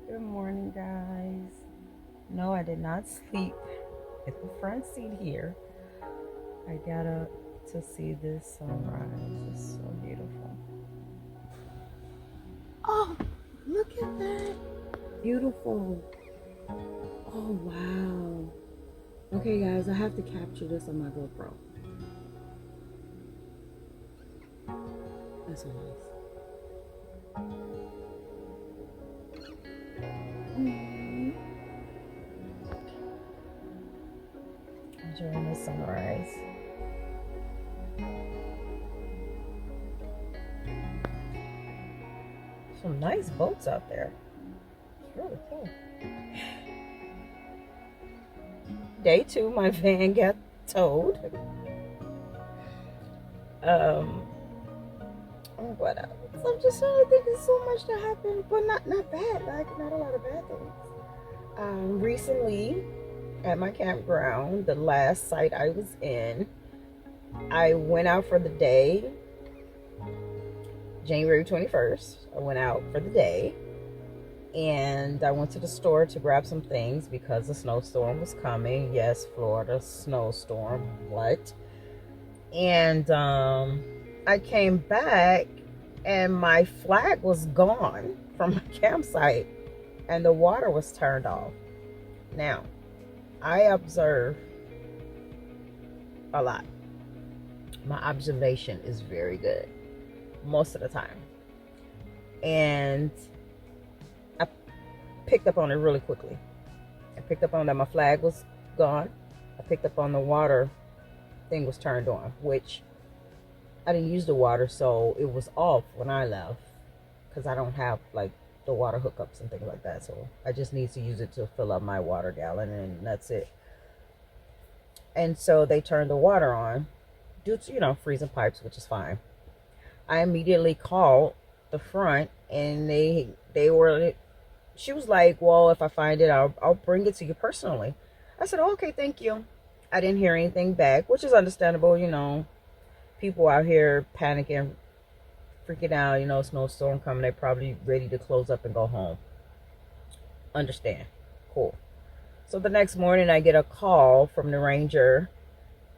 Good morning, guys. No, I did not sleep at the front seat here. I got up to see this sunrise. It's so beautiful. Oh, look at that. Beautiful. Oh, wow. Okay, guys, I have to capture this on my GoPro. That's so nice. Enjoying the sunrise. Some nice boats out there. It's really cool. Day two, my van got towed. Um, what else? I'm just trying to think. There's so much that happened, but not bad. Like not a lot of bad things. Recently at my campground, the last site I was in, I went out for the day. January 21st, I went out for the day, and I went to the store to grab some things because the snowstorm was coming. Yes, Florida snowstorm. What? And I came back, and my flag was gone from my campsite, and the water was turned off. Now, I observe a lot. My observation is very good most of the time. And I picked up on it really quickly. I picked up on that my flag was gone. I picked up on the water thing was turned on, which I didn't use the water, so it was off when I left because I don't have like the water hookups and things like that. So I just need to use it to fill up my water gallon, and that's it. And so they turned the water on due to, freezing pipes, which is fine. I immediately called the front, and they were she was like, well, if I find it, I'll bring it to you personally. I said, oh, okay, thank you. I didn't hear anything back, which is understandable. People out here panicking, freaking out, snowstorm coming, they're probably ready to close up and go home. Understand. Cool. So the next morning I get a call from the ranger,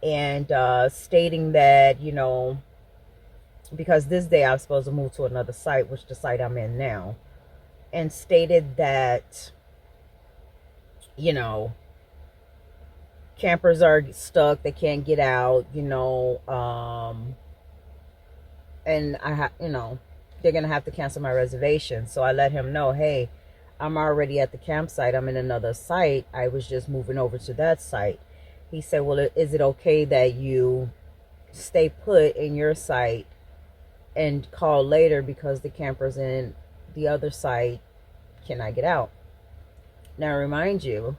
and stating that, because this day I was supposed to move to another site, which the site I'm in now, and stated that, you know, campers are stuck, they can't get out, and they're gonna have to cancel my reservation. So I let him know, hey, I'm already at the campsite, I'm in another site, I was just moving over to that site. He said, well, is it okay that you stay put in your site and call later because the campers in the other site cannot get out? Now, remind you,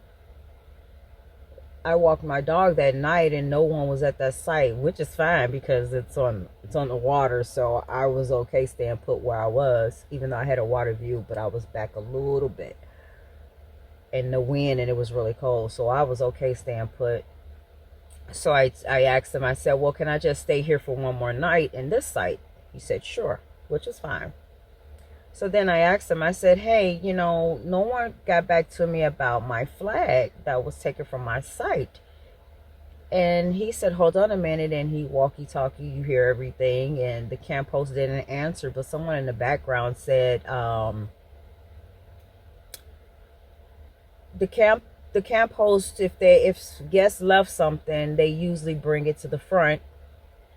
I walked my dog that night and no one was at that site, which is fine because it's on the water, so I was okay staying put where I was, even though I had a water view, but I was back a little bit in the wind and it was really cold, so I was okay staying put. So I asked him, I said, well, can I just stay here for one more night in this site? He said, sure, which is fine. So then I asked him, I said, hey, no one got back to me about my flag that was taken from my site. And he said, hold on a minute. And he walkie talkie, you hear everything. And the camp host didn't answer, but someone in the background said, the camp host, if guests left something, they usually bring it to the front.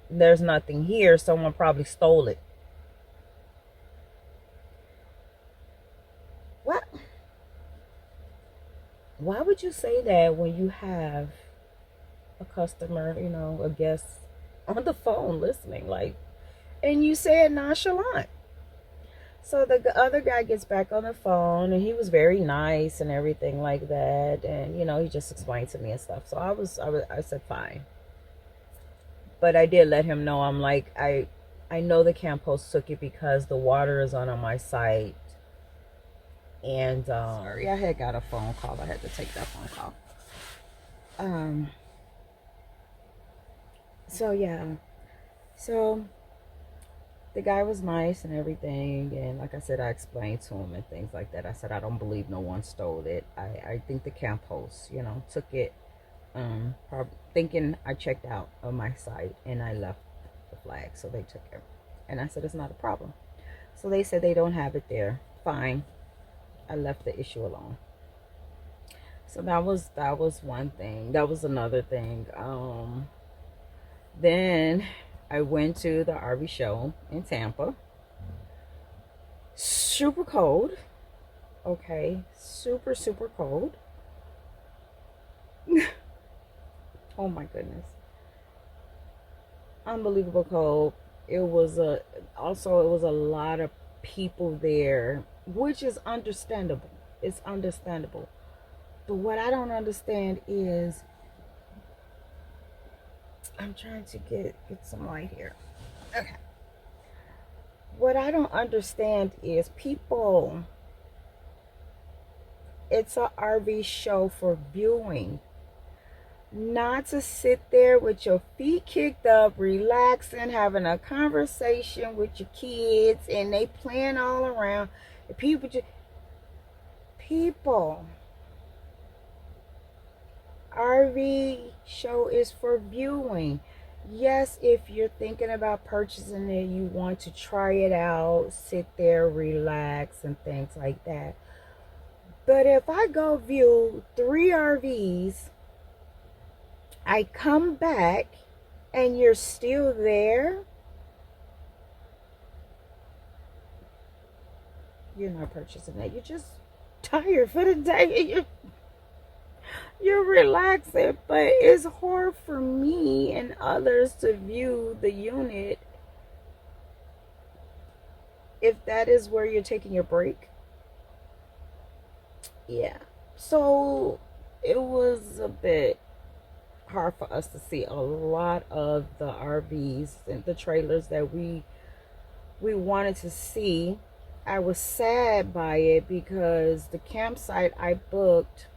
There's nothing here. Someone probably stole it. What? Why would you say that when you have a customer, a guest on the phone listening, like, and you say it nonchalant? So the other guy gets back on the phone, and he was very nice and everything like that, and he just explained to me and stuff. So I said fine, but I did let him know, I'm like, I know the camp host took it because the water is on my site, and sorry, I had got a phone call. I had to take that phone call. Um. So yeah. So The guy was nice and everything, and like I said, I explained to him and things like that. I said I don't believe no one stole it. I think the camp host, took it, thinking I checked out of my site and I left the flag, so they took it. And I said it's not a problem. So they said they don't have it there. Fine. I left the issue alone. So that was one thing. That was another thing. Then I went to the RV show in Tampa. Super cold. Okay, super super cold. Oh my goodness, unbelievable cold. It was a lot of people there, which is understandable. It's understandable. But what I don't understand is I'm trying to get some light here. Okay. What I don't understand is people. It's a RV show for viewing, not to sit there with your feet kicked up, relaxing, having a conversation with your kids, and they playing all around. People, RV show is for viewing. Yes, if you're thinking about purchasing it, you want to try it out, sit there, relax, and things like that. But if I go view 3 RVs, I come back and you're still there, you're not purchasing that. You're just tired for the day. You're relaxing, but it's hard for me and others to view the unit if that is where you're taking your break. Yeah. So it was a bit hard for us to see a lot of the RVs and the trailers that we wanted to see. I was sad by it because the campsite I booked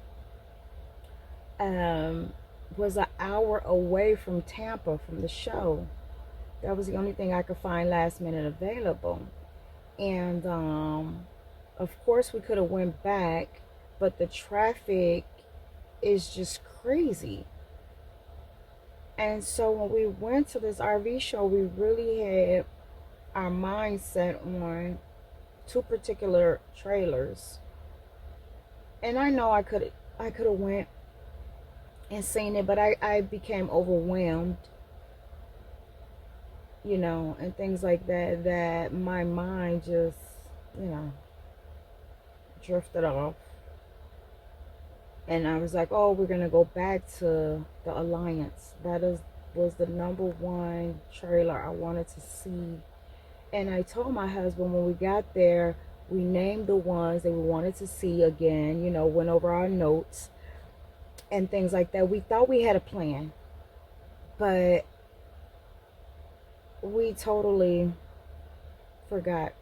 um, was an hour away from Tampa from the show. That was the only thing I could find last minute available. And of course we could have went back, but the traffic is just crazy. And so when we went to this RV show, we really had our mindset on two particular trailers. And I know I could have went and seen it, but I became overwhelmed, and things like that, that my mind just, you know, drifted off. And I was like, oh, we're gonna go back to the Alliance. Was the number one trailer I wanted to see. And I told my husband when we got there, we named the ones that we wanted to see again, went over our notes and things like that. We thought we had a plan, but we totally forgot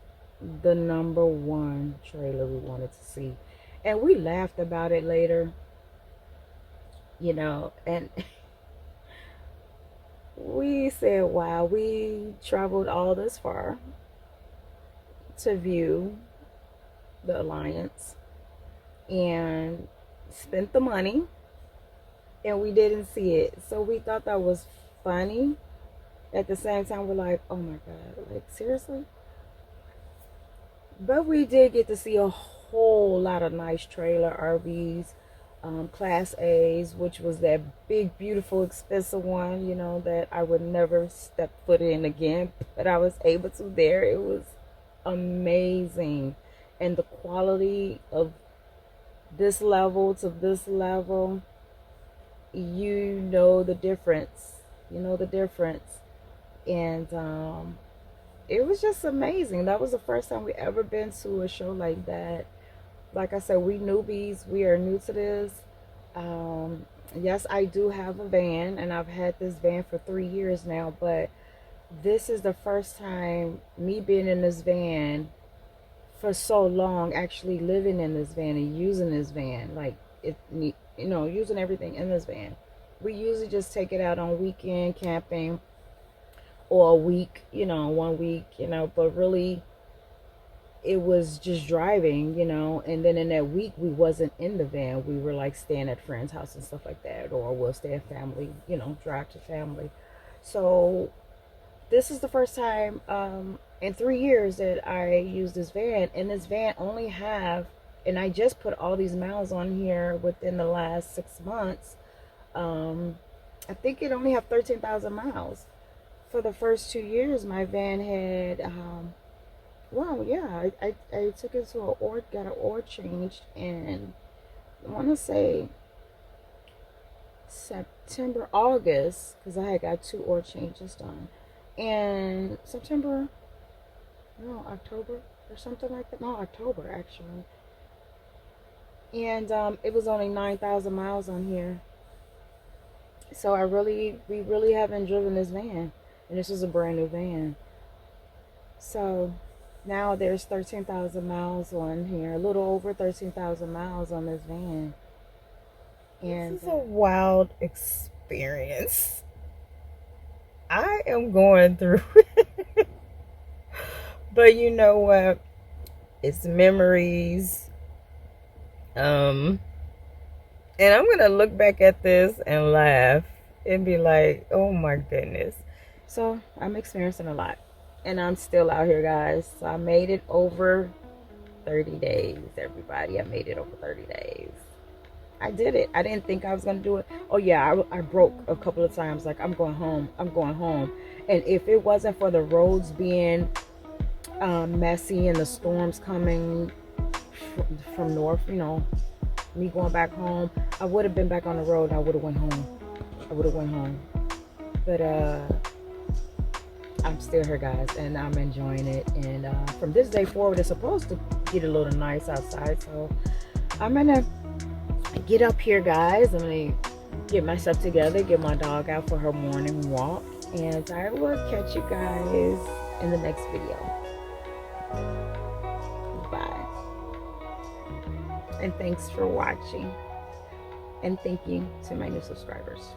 the number one trailer we wanted to see. And we laughed about it later, and we said, wow, we traveled all this far to view the Alliance and spent the money and we didn't see it. So we thought that was funny. At the same time, we're like, oh my God, like seriously? But we did get to see a whole lot of nice trailer RVs, Class A's, which was that big, beautiful, expensive one, that I would never step foot in again. But I was able to there. It was amazing. And the quality of this level to this level, the difference. You know the difference. And it was just amazing. That was the first time we ever been to a show like that. Like I said, we newbies. We are new to this. Yes, I do have a van, and I've had this van for 3 years now. But this is the first time me being in this van for so long, actually living in this van and using this van, like using everything in this van. We usually just take it out on weekend camping or a week, 1 week, but really it was just driving, and then in that week we wasn't in the van. We were like staying at friends' house and stuff like that, or we'll stay at family, drive to family. So this is the first time in 3 years that I use this van, and this van only have, and I just put all these miles on here within the last 6 months. um, I think it only have 13,000 miles. For the first 2 years, my van had, well, yeah, I took it to a oil, got an oil changed, and I want to say September, August, because I had got 2 oil changes done, and September, no, October or something like that. No, October actually, and it was only 9,000 miles on here. So we really haven't driven this van, and this is a brand new van. So now there's 13,000 miles on here, a little over 13,000 miles on this van. And this is a wild experience. I am going through it. But you know what? It's memories. And I'm going to look back at this and laugh and be like, oh my goodness. So I'm experiencing a lot. And I'm still out here, guys. So I made it over 30 days, everybody. I made it over 30 days. I did it. I didn't think I was going to do it. Oh, yeah, I broke a couple of times. Like, I'm going home. I'm going home. And if it wasn't for the roads being messy and the storms coming from north, me going back home, I would have been back on the road and I would have went home. But I'm still here, guys, and I'm enjoying it. And from this day forward, it's supposed to get a little nice outside. So I'm going to get up here, guys. I'm going to get myself together, get my dog out for her morning walk. And I will catch you guys in the next video. Bye. And thanks for watching. And thank you to my new subscribers.